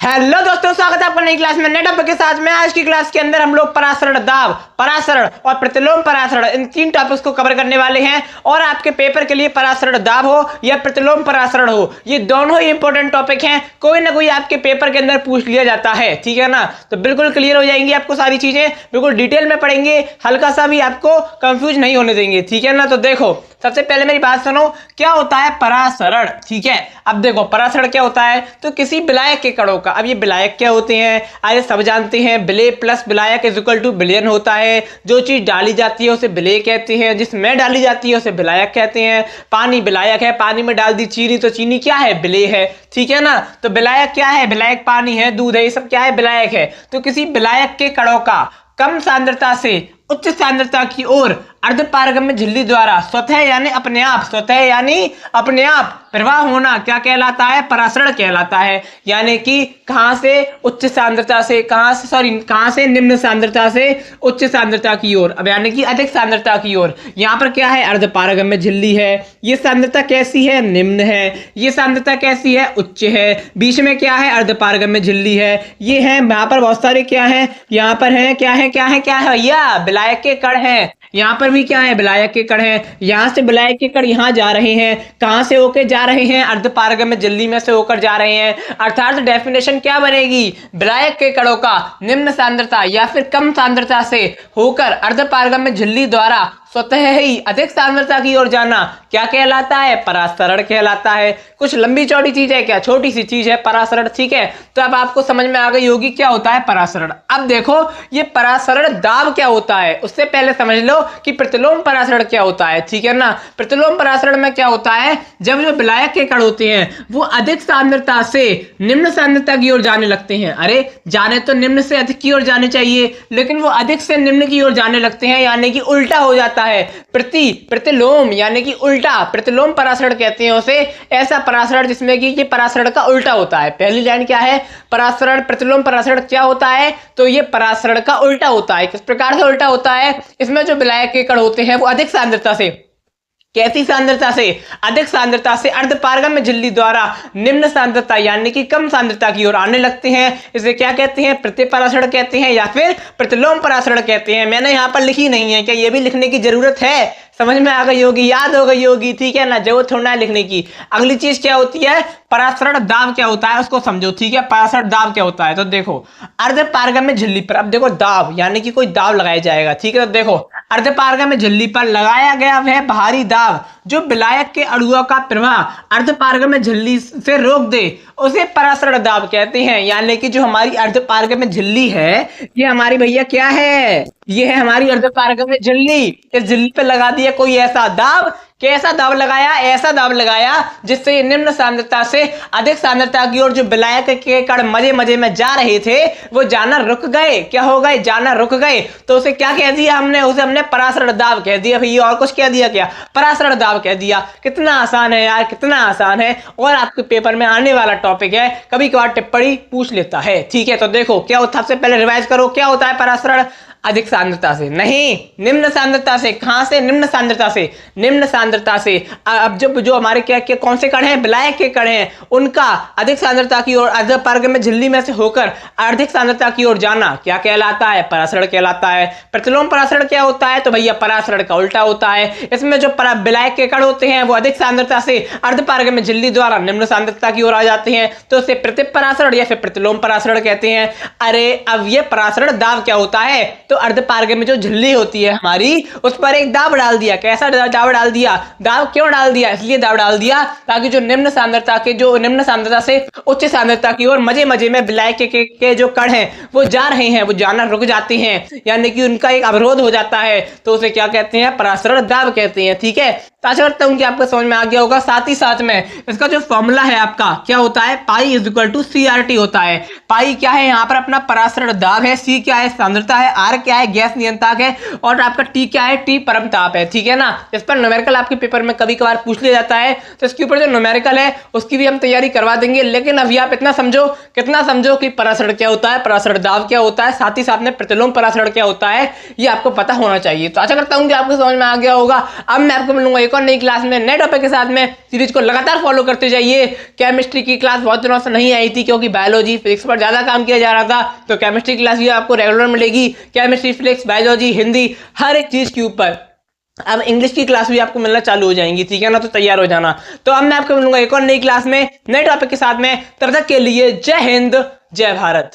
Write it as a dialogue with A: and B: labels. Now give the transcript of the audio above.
A: Hello दोस्तों, स्वागत है आपका नई क्लास में नए टॉपिक के साथ में। आज की क्लास के अंदर हम लोग परासरण दाब, परासरण और प्रतिलोम परासरण इन तीन टॉपिक्स को कवर करने वाले हैं। और आपके पेपर के लिए परासरण दाब हो या प्रतिलोम परासरण हो, ये दोनों ही इंपॉर्टेंट टॉपिक हैं। कोई ना कोई आपके पेपर के अंदर पूछ लिया जाता है, ठीक है ना। तो बिल्कुल क्लियर हो जाएंगी आपको सारी चीजें, बिल्कुल डिटेल में पढ़ेंगे, हल्का सा भी आपको कंफ्यूज नहीं होने देंगे, ठीक है ना। तो देखो, सबसे पहले मेरी बात सुनो, क्या होता है परासरण, ठीक है। अब देखो परासरण क्या होता है, तो किसी विलायक के कणों का, अब ये विलायक क्या होते हैं आइए सब जानते हैं। विलेय प्लस विलायक इज इक्वल टू विलयन होता है। जो चीज डाली जाती है उसे विलेय कहते हैं, जिसमें डाली जाती है उसे विलायक कहते हैं। पानी विलायक है, पानी में डाल दी चीनी तो चीनी क्या है, विलेय है, ठीक है ना। तो विलायक क्या है, विलायक पानी है, दूध है, ये सब क्या है, विलायक है। तो किसी विलायक के कणों का कम सांद्रता से उच्च सांद्रता की ओर अर्धपारगम्य झिल्ली द्वारा स्वतः यानी अपने आप, स्वतः यानी अपने आप प्रवाह होना क्या कहलाता है, परासरण कहलाता है। यानी कि कहां से उच्च सांद्रता से, कहां से निम्न सांद्रता से उच्च सांद्रता की ओर, अब यानी कि अधिक सांद्रता की ओर। यहां पर क्या है, अर्धपारगम्य झिल्ली है, ये सांद्रता कैसी है, निम्न है। ये सांद्रता कैसी है, उच्च है। बीच में क्या है, अर्धपारगम्य झिल्ली है। ये है, यहां पर बहुत सारे क्या है, यहां पर है क्या है, क्या है, क्या है भैया, विलायक के कण हैं। यहां पर भी क्या है, विलायक के कण हैं। यहां से विलायक के कण यहां जा रहे हैं, कहां से होकर जा रहे हैं, अर्धपारगम्य झिल्ली में से होकर जा रहे हैं। अर्थात डेफिनेशन क्या बनेगी, विलायक के कणों का निम्न सांद्रता या फिर कम सांद्रता से होकर अर्धपारगम्य झिल्ली द्वारा स्वतः ही अधिक सांद्रता की ओर जाना क्या कहलाता है, परासरण कहलाता है। कुछ लंबी चौड़ी चीज है क्या, छोटी सी चीज है परासरण, ठीक है। तो अब आपको समझ में आ गई होगी क्या होता है परासरण। अब देखो ये परासरण दाब क्या होता है, उससे पहले समझ लो कि प्रतिलोम परासरण क्या होता है, ठीक है ना। प्रतिलोम परासरण में क्या होता है, जब जो विलायक के कण होते हैं वो अधिक सांद्रता से निम्न सांद्रता की ओर जाने लगते हैं। अरे जाने तो निम्न से अधिक की ओर जाने चाहिए, लेकिन वो अधिक से निम्न की ओर जाने लगते हैं, यानी कि उल्टा हो जाता है। प्रतिलोम यानी कि उल्टा, प्रतिलोम परासरण कहते हैं उसे। ऐसा परासरण जिसमें कि ये परासरण का उल्टा होता है। पहली लाइन क्या है, परासरण, प्रतिलोम परासरण क्या होता है, तो ये परासरण का उल्टा होता है। किस प्रकार से उल्टा होता है, इसमें जो विलायक के कण होते हैं वो अधिक सांद्रता से, कैसी सांद्रता से, अधिक सांद्रता से अर्धपारगम्य झिल्ली द्वारा निम्न सांद्रता यानी कि कम सांद्रता की ओर आने लगते हैं। इसे क्या कहते हैं, प्रतिपरासरण कहते हैं या फिर प्रतिलोम परासरण कहते हैं। मैंने यहाँ पर लिखी नहीं है, क्या ये भी लिखने की जरूरत है, समझ में आ गई होगी, याद हो गई होगी, ठीक है ना। जरूरत थोड़ा है लिखने की। अगली चीज क्या होती है, परासरण दाब क्या होता है, उसको समझो, ठीक है। परासरण दाब क्या होता है, तो देखो अर्धपारगम्य झिल्ली पर, अब देखो दाब यानी कि कोई दाब लगाया जाएगा, ठीक है। तो देखो अर्धपारगम्य झिल्ली पर लगाया गया वह भारी दाब जो विलायक के अणुओं का प्रवाह अर्धपारगम्य झिल्ली से रोक दे उसे परासरण दाब कहते हैं। यानी कि जो हमारी अर्धपारगम्य झिल्ली है, ये हमारी भैया क्या है, ये है हमारी अर्धपारगम्य झिल्ली। इस झिल्ली पे लगा दिया कोई ऐसा दाब, कैसा दाब लगाया, ऐसा दाब लगाया जिससे निम्न सांद्रता से अधिक सांद्रता की ओर जो विलायक के कण मजे मजे में जा रहे थे वो जाना रुक गए। क्या हो गए, जाना रुक गए। तो उसे क्या कह दिया हमने, उसे हमने परासरण दाब कह दिया भैया। और कुछ कह दिया क्या, परासरण दाब कह दिया। कितना आसान है यार, कितना आसान है। और आपके पेपर में आने वाला टॉपिक है, कभी कभार टिप्पणी पूछ लेता है, ठीक है। तो देखो क्या होता है, सबसे पहले रिवाइज करो, क्या होता है परासरण, अधिक सांद्रता से, नहीं निम्न सांद्रता से। कहां से, निम्न सांद्रता से, निम्न सांद्रता से। अब जब जो हमारे क्या क्या कौन से कण हैं, विलायक के कण हैं, उनका अधिक सांद्रता की ओर अर्धपारगम्य झिल्ली में से होकर अधिक सांद्रता की ओर जाना क्या कहलाता है, परासरण कहलाता है। प्रतिलोम परासरण क्या होता है, तो भैया परासरण का उल्टा होता है। इसमें जो विलायक के कण होते हैं वो अधिक सांद्रता से अर्धपारगम्य झिल्ली द्वारा निम्न सांद्रता की ओर आ जाते हैं, तो उसे प्रतिपरासरण या फिर प्रतिलोम परासरण कहते हैं। अरे अब ये परासरण दाब क्या होता है, तो अर्धपारगम्य में जो झिल्ली होती है हमारी, उस पर एक दाब डाल दिया। कैसा दाब डाल दिया, दाब क्यों डाल दिया, इसलिए दाब डाल दिया ताकि जो निम्न सांद्रता के, जो निम्न सांद्रता से उच्च सांद्रता की ओर मजे मजे में विलायक के जो कण हैं वो जा रहे हैं, वो जाना रुक जाते हैं, यानी कि उनका एक अवरोध हो जाता है। तो उसे क्या कहते हैं, परासरण दाब कहते हैं, ठीक है। तो आशा करता हूं कि आपको समझ में आ गया होगा। साथ ही साथ में इसका जो फॉर्मूला है आपका क्या होता है, pi is equal to CRT होता है। पाई क्या है, यहाँ पर अपना परासरण दाब है, सी क्या है, सांद्रता है, आर क्या है, गैस नियंत्रक है, और आपका टी क्या है, टी परम ताप है, ठीक है ना। इस पर न्यूमेरिकल आपके पेपर में कभी कभार पूछ लिया जाता है, तो इसके ऊपर जो न्यूमेरिकल है उसकी भी हम तैयारी करवा देंगे। लेकिन अभी आप इतना समझो, कितना समझो कि परासरण क्या होता है, परासरण दाब क्या होता है, साथ ही साथ में प्रतिलोम परासरण क्या होता है, ये आपको पता होना चाहिए। तो आशा करता हूं कि आपको समझ में आ गया होगा। अब मैं आपको मिलूंगा एक एक और नई क्लास में नए टॉपिक के साथ में। सीरीज को लगातार फॉलो करते जाइए। केमिस्ट्री की क्लास बहुत दिनों से नहीं आई थी क्योंकि बायोलॉजी फिजिक्स पर ज्यादा काम किया जा रहा था, तो केमिस्ट्री क्लास भी आपको रेगुलर मिलेगी। केमिस्ट्री, फिजिक्स, बायोलॉजी, हिंदी, हर एक चीज के ऊपर। अब इंग्लिश की क्लास भी आपको मिलना चालू हो जाएंगी, ठीक है ना, तो तैयार हो जाना। तो अब मैं आपको मिलूंगा एक और नई क्लास में नए टॉपिक के साथ में। तब तक के लिए जय हिंद, जय भारत।